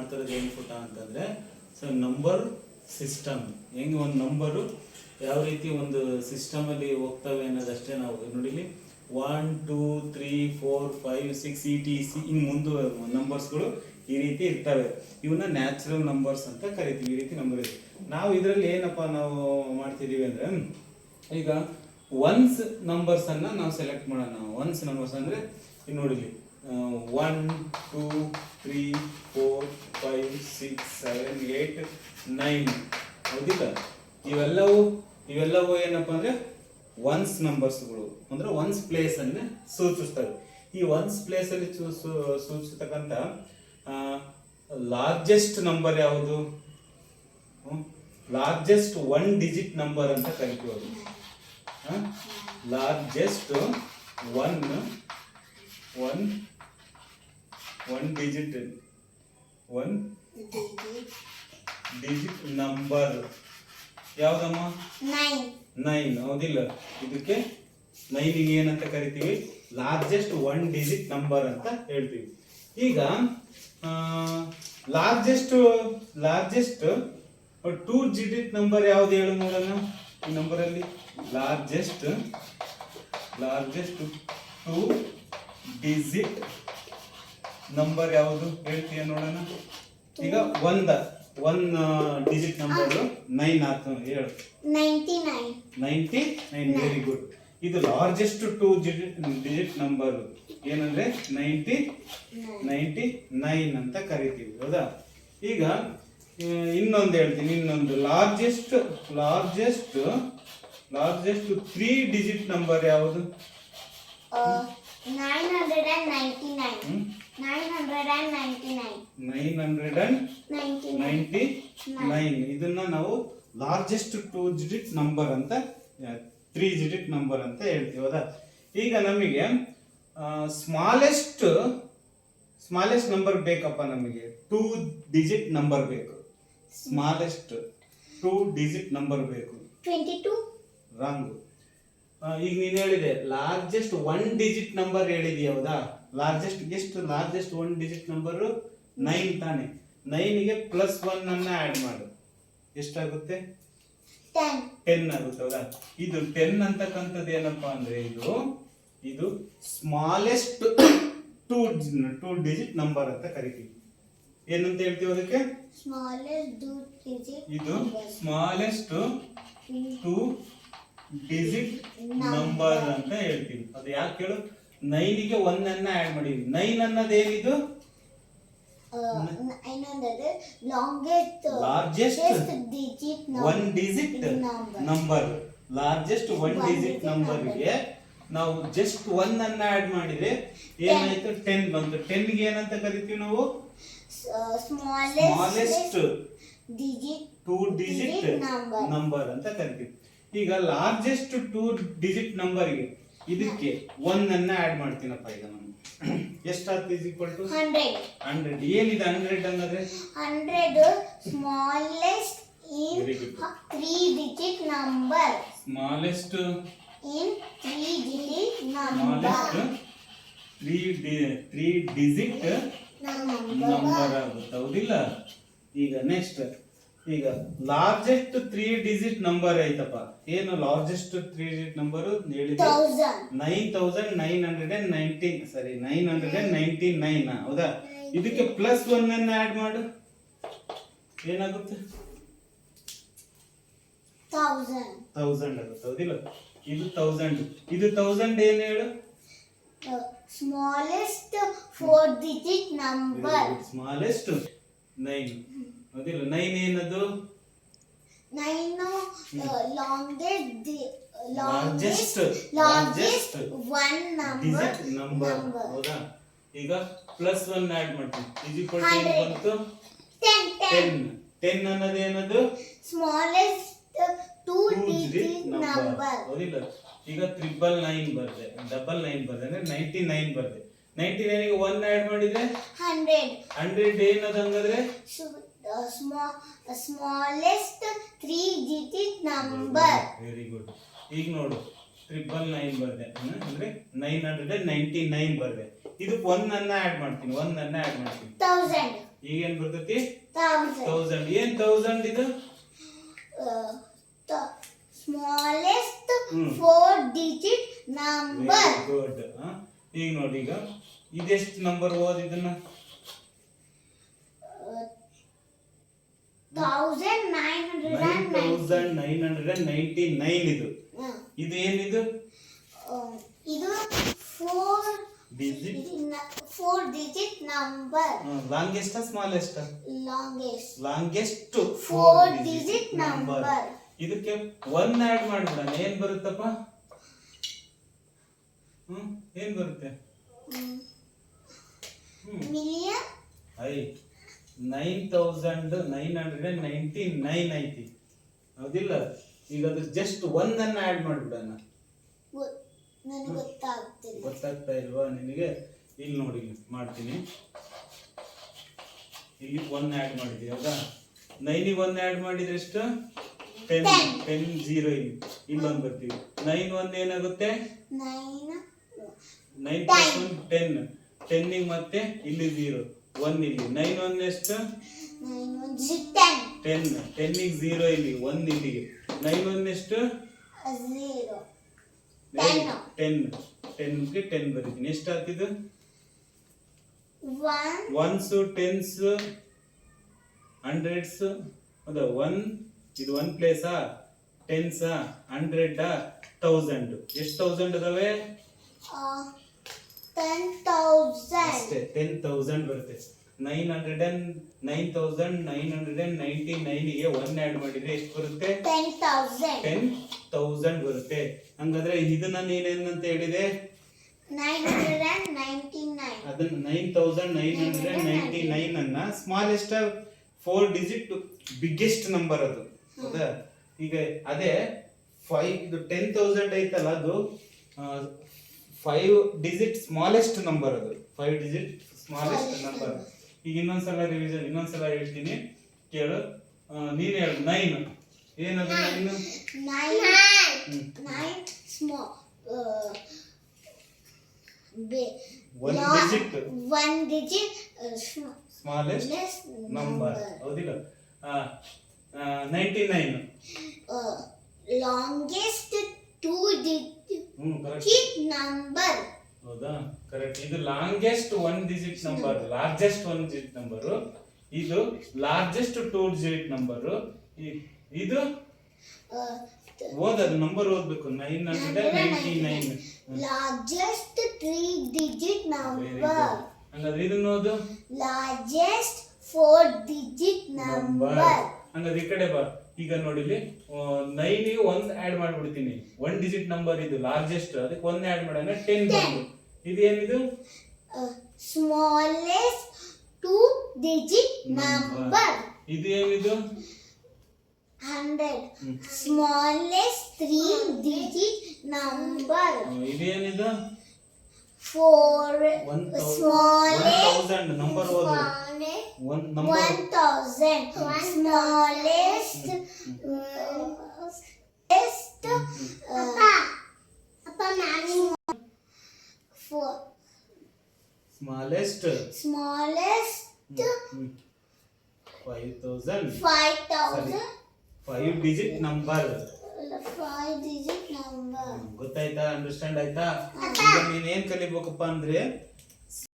ಮಾಡ್ತಿರೋದು ಏನು ಪುಟ ಅಂತಂದರೆ ಸೊ ನಂಬರ್ ಸಿಸ್ಟಮ್. ಹೆಂಗೆ ಒಂದು ನಂಬರು ಯಾವ ರೀತಿ ಒಂದು ಸಿಸ್ಟಮಲ್ಲಿ ಹೋಗ್ತವೆ ಅನ್ನೋದಷ್ಟೇ. ನಾವು ನೋಡಿಲಿ 1 2 3 4 5 6 ETC ಹಿಂಗೆ ಮುಂದೆ ನಂಬರ್ಸ್ಗಳು ಈ ರೀತಿ ಇರ್ತವೆ. ಇವನ್ನ ನ್ಯಾಚುರಲ್ ನಂಬರ್ಸ್ ಅಂತ ಕರಿತೀವಿ. ಈ ರೀತಿ ನಂಬರ್ ಇದೆ. ನಾವು ಇದರಲ್ಲಿ ಏನಪ್ಪ ನಾವು ಮಾಡ್ತಿದ್ದೀವಿ ಅಂದರೆ, ಈಗ ಒನ್ಸ್ ನಂಬರ್ಸನ್ನು ನಾವು ಸೆಲೆಕ್ಟ್ ಮಾಡೋಣ. ಒನ್ಸ್ ನಂಬರ್ಸ್ ಅಂದರೆ ಈಗ ನೋಡಿಲಿ 1 2 3 4 5 6 7 8 9 ಹೌದಿಲ್ಲ? ಇವೆಲ್ಲವೂ ಏನಪ್ಪ ಅಂದರೆ ಒನ್ಸ್ ನಂಬರ್ಸ್ಗಳು, ಅಂದರೆ ಒನ್ಸ್ ಪ್ಲೇಸನ್ನು ಸೂಚಿಸ್ತವೆ. ಈ ಒನ್ಸ್ ಪ್ಲೇಸಲ್ಲಿ ಸೂಚಿಸ್ತಕ್ಕಂಥ ಲಾರ್ಜೆಸ್ಟ್ ನಂಬರ್ ಯಾವುದು? ಲಾರ್ಜೆಸ್ಟ್ 1 ಡಿಜಿಟ್ ನಂಬರ್ ಅಂತ ಕರಿತೀವಿ ಅದು. ಲಾರ್ಜೆಸ್ಟ್ ಒನ್ ಡಿಜಿಟ್ ನಂಬರ್ ಯಾವ್ದಮ್ಮ? 9 ಹೌದಿಲ್ಲ? ಇದಕ್ಕೆ 9 ಏನಂತ ಕರಿತೀವಿ? ಲಾರ್ಜೆಸ್ಟ್ 1 ಡಿಜಿಟ್ ನಂಬರ್ ಅಂತ ಹೇಳ್ತೀವಿ. ಈಗ ಲಾರ್ಜೆಸ್ಟ್ 2 ಡಿಜಿಟ್ ನಂಬರ್ ಯಾವ್ದು ಹೇಳು ನೋಡೋಣ. ಈ ನಂಬರಲ್ಲಿ ಲಾರ್ಜೆಸ್ಟ್ 2 ಡಿಜಿಟ್ ನಂಬರ್ ಯಾವುದು ಹೇಳ್ತೀಯ ನೋಡೋಣ. ಈಗ ಒನ್ ಡಿಜಿಟ್ ನಂಬರ್ 9 ಆಯ್ತು, ಹೇಳು. 99 ವೆರಿ ಗುಡ್. ಇದು ಲಾರ್ಜೆಸ್ಟ್ 2 ಡಿಜಿಟ್ ನಂಬರ್ ಏನಂದ್ರೆ 99 ಅಂತ ಕರಿತೀವಿ, ಹೌದಾ? ಈಗ ಇನ್ನೊಂದು ಹೇಳ್ತೀನಿ. ಇನ್ನೊಂದು ಲಾರ್ಜೆಸ್ಟ್ 3 ಡಿಜಿಟ್ ನಂಬರ್ ಯಾವುದು? 999. ಇದನ್ನ ನಾವು ಲಾರ್ಜೆಸ್ಟ್ 2 ಡಿಜಿಟ್ ನಂಬರ್ ಅಂತ 3 ಡಿಜಿಟ್ ನಂಬರ್ ಅಂತ ಹೇಳ್ತೀವಿ, ಹೌದಾ? ಈಗ ನಮಗೆ ಸ್ಮಾಲೆಸ್ಟ್ ನಂಬರ್ ಬೇಕಪ್ಪ. ನಮಗೆ 2 ಡಿಜಿಟ್ ನಂಬರ್ ಬೇಕು. ಸ್ಮಾಲೆಸ್ಟ್ 2 ಡಿಜಿಟ್ ನಂಬರ್ ಬೇಕು. 22 ರಾಂಗ್. ಈಗ ನೀನು ಹೇಳಿದೆ ಲಾರ್ಜೆಸ್ಟ್ 1 ಡಿಜಿಟ್ ನಂಬರ್ ಹೇಳಿದೀಯ, ಹೌದಾ? ಲಾರ್ಜೆಸ್ಟ್ 1 ಡಿಜಿಟ್ ನಂಬರ್ 9 ತಾನೆ. 9ಗೆ +1 ಅನ್ನ ಆಡ್ ಮಾಡು, ಎಷ್ಟಾಗುತ್ತೆ? 10 ಆಗುತ್ತೆ, ಹೌದಾ? ಇದು 10 ಅಂತಕ್ಕಂಥದ್ದು ಏನಪ್ಪಾ ಅಂದ್ರೆ ಇದು ಸ್ಮಾಲೆಸ್ಟ್ 2 ಡಿಜಿಟ್ ನಂಬರ್ ಅಂತ ಕರಿತೀವಿ. ಏನಂತ ಹೇಳ್ತೀವಿ ಅದಕ್ಕೆ? ಇದು ಸ್ಮಾಲೆಸ್ಟ್ 2 ಡಿಜಿಟ್ ನಂಬರ್ ಅಂತ ಹೇಳ್ತೀವಿ. ಅದು ಯಾಕೆ ಹೇಳು? 9ಗೆ 1 ಅನ್ನ ಆಡ್ ಮಾಡಿದ್ವಿ. 9 ಅನ್ನೋದು ಏನಿದು? Largest 1 digit number. Largest 1 digit ನಂಬರ್ಗೆ ನಾವು ಜಸ್ಟ್ 1 ಅನ್ನ ಆಡ್ ಮಾಡಿದ್ರೆ ಏನಾಯ್ತು? 10 ಬಂತು. 10ಗೆ ಏನಂತ ಕರಿತೀವಿ ನಾವು? ಸ್ಮಾಲೆಸ್ಟ್ 2 ಡಿಜಿಟ್ ನಂಬರ್ ಅಂತ ಕರಿತೀವಿ. ಈಗ ಲಾರ್ಜೆಸ್ಟ್ 2 ಡಿಜಿಟ್ ನಂಬರ್ಗೆ ಇದಕ್ಕೆ 1 ಅನ್ನ ಆಡ್ ಮಾಡ್ತೀನಪ್ಪ. ಈಗ ನಾನು ಎಷ್ಟಾಗ್ತದೆ? Is equal to 100. ಏನಿದೆ 100 ಅನ್ನೋದ್ರೆ? 100 smallest in 3 digit number. Smallest in 3 digit number. 3 digit number ಆಗುತ್ತೆ, ಹೌದಿಲ್ಲ? ಈಗ ನೆಕ್ಸ್ಟ್, ಈಗ ಲಾರ್ಜೆಸ್ಟ್ 3 ಡಿಜಿಟ್ ನಂಬರ್ ಐತಪ್ಪ. ಏನು ಲಾರ್ಜೆಸ್ಟ್ 3 ಡಿಜಿಟ್ ನಂಬರ್ ಹೇಳಿದೆ? 999, ಹೌದಾ? ಇದಕ್ಕೆ +1 ಅನ್ನ ಆಡ್ ಮಾಡು, ಏನಾಗುತ್ತೆ? 1000 ಆಗುತ್ತೆ, ಹೌದಿಲ್ಲ? ಇದು 1000. ಇದು 1000 ಏನು ಹೇಳು? Smallest 4 digit number. ಸ್ಮಾಲೆಸ್ಟ್ 9, ಹೌದಿಲ್ಲ? 9 ಏನದು? 9 ಲಾರ್ಜೆಸ್ಟ್ 1 ನಂಬರ್, ಹೌದಾ? ಈಗ +1 ಆಡ್ ಮಾಡ್ತೀವಿ. ಇಸ್ ಈಕ್ವಲ್ ಟು ಏನು ಬಂತು? 10 ಅನ್ನೋದು ಏನದು? ಸ್ಮಾಲೆಸ್ಟ್ 2 ಡಿಜಿಟ್ ನಂಬರ್, ಹೌದಿಲ್ಲ? ಈಗ 999 ಬರ್ದೆ, 99 ಬರ್ದೆ ಅಂದ್ರೆ 99 ಬರ್ದೆ. 99ಗೆ 1 ಆಡ್ ಮಾಡಿದ್ರೆ 100 ಏನದು ಹಂಗಾದ್ರೆ? Smallest 3 digit number. Very good. ಈಗ ನೋಡು 999 ಬರ್ದೆ ಅಂದ್ರೆ 999 ಬರ್ದೆ. ಇದಕ್ಕೆ 1 ಅನ್ನ ಆಡ್ ಮಾಡ್ತೀನಿ. 1000 ಈಗ ಏನ್ ಬರ್ತೈತಿ 1000. 1000. ಏನ್ 1000 ಇದು? The smallest 4-digit number. Good. ಈಗ ನೋಡಿ, ಈಗ ಇದೆಷ್ಟು ನಂಬರ್ ಓದ್ ಇದನ್ನ? 1999. ಇದು. ಇದು ಏನಿದು? ಇದು 4-digit number. Longest smallest? Longest 4-digit number. ಇದಕ್ಕೆ 1 ಆಡ್ ಮಾಡ್ಬಿಡೋಣ. ಏನ್ ಬರುತ್ತಪ್ಪ? ಏನ್ ಬರುತ್ತೆ? Million. 9999 ಐತಿ, ಹೌದಿಲ್ಲ? ಈಗ ಅದ್ರ ಜಸ್ಟ್ 1 ಅನ್ನ ಆಡ್ ಮಾಡ್ಬಿಡೋಣ. ನನಗೆ ಗೊತ್ತಾಗ್ತಿಲ್ಲ. ಗೊತ್ತಾಗ್ತಾ ಇಲ್ವಾ ನಿನಗೆ? ಇಲ್ಲಿ ನೋಡಿ, ಮಾಡ್ತೀನಿ. ಇಲ್ಲಿ 1 ಆಡ್ ಮಾಡಿದ್ವಿ, ಹೌದಾ? 9ಗೆ 1 ಆಡ್ ಮಾಡಿದ್ರೆ ಎಷ್ಟು? 10. 0 ಇಲ್ಲೊಂದು ಬರ್ತೀವಿ. 9 1 ಏನಾಗುತ್ತೆ? 9 + 1 10. 10ಗೆ ಮತ್ತೆ ಇಲ್ಲಿ 0 1 ಇಲ್ಲಿ. 9 1 ಎಷ್ಟು? 10. 10ಗೆ 0 ಇಲ್ಲಿ 1 ಇಲ್ಲಿಗೆ. 9 1 ಎಷ್ಟು? 0. 10ಗೆ 10 ಬರೀತೀನಿ. ಎಷ್ಟು ಆಗ್ತಿದ್ದು? 1. ಒನ್ಸ್, ಟೆನ್ಸ್, ಹಂಡ್ರೆಡ್ಸ್, ಹೌದಾ? 1 ಇದು 1 ಪ್ಲೇಸಾ? ಟೆನ್ಸಾ? 100 1000? ಎಷ್ಟು 1000 ಅದಾವೆ? 10,000. ಅಷ್ಟೇ, 10,000 ಬರುತ್ತೆ. 9999ಗೆ 1 ಆಡ್ ಮಾಡಿದ್ರೆ ಎಷ್ಟು ಬರುತ್ತೆ? 10,000 ಬರುತ್ತೆ. ಹಂಗಾದ್ರೆ ಇದನ್ನ ನೀನೇನಂತ ಹೇಳಿದೆ? 999. ಅದನ್ನ 9999 ಅನ್ನ ಸ್ಮಾಲೆಸ್ಟ್ 4-digit ಬಿಗ್ಗೆಸ್ಟ್ ನಂಬರ್ ಅದು, ಹೌದಾ? ಈಗ ಅದೇ 10,000 ಐತಲ್ಲ, ಅದು 5-digit ಸ್ಮಾಲೆಸ್ಟ್ ನಂಬರ್. ಅದು 5-digit ಸ್ಮಾಲೆಸ್ಟ್ ನಂಬರ್. ಈಗ ಇನ್ನೊಂದ್ಸಲ ರಿವಿಷನ್, ಇನ್ನೊಂದ್ಸಲ ಹೇಳ್ತೀನಿ ಕೇಳು. ನೀನ್ ಹೇಳು. 9 ಏನದು? 9 small. 1 digit ಸ್ಮಾಲೆಸ್ಟ್ ನಂಬರ್, ಹೌದಿಲ್ಲ? 99. Longest 2-digit number. ಹೌದಾ? ಕರೆಕ್ಟ್. ಇದು longest 1-digit number, largest 1-digit number. ಇದು ಲಾರ್ಜೆಸ್ಟ್ 2-digit ನಂಬರ್. ಇದು ಓದದು ನಂಬರ್ ಓದ್ಬೇಕು. 999. Largest 3-digit number. ಹಂಗಾದ್ರೆ ಇದನ್ನ ಓದು. Largest 4-digit number. ಹಂಗಾದ್ರೆ ಈ ಕಡೆ ಬಾ. ಈಗ ನೋಡಿಲಿ, 9ಗೆ 1 ಆಡ್ ಮಾಡ್ಬಿಡ್ತೀನಿ. 1-digit ನಂಬರ್ ಇದು ಲಾರ್ಜೆಸ್ಟ್, ಅದಕ್ಕೆ 1 ಆಡ್ ಮಾಡೋಣ. 10 ಬಂತು. ಇದು ಏನಿದು? Smallest 2-digit number. ಇದು ಏನಿದು? 100. Smallest 3-digit number. ಇದು ಏನಿದು? 4. 1000 ನಂಬರ್ ಓದು. 1 ನಂಬರ್ 1000. Smallest. Papa, ನಾನು 4. Smallest 5000. 5-digit number. 5-digit number. ಗೊತ್ತಾಯ್ತಾ? ಅಂಡರ್ಸ್ಟ್ಯಾಂಡ್ ಆಯ್ತಾ? ಈಗ ನೀನ್ ಏನ್ ಕಲಿಬೇಕಪ್ಪ ಅಂದ್ರೆ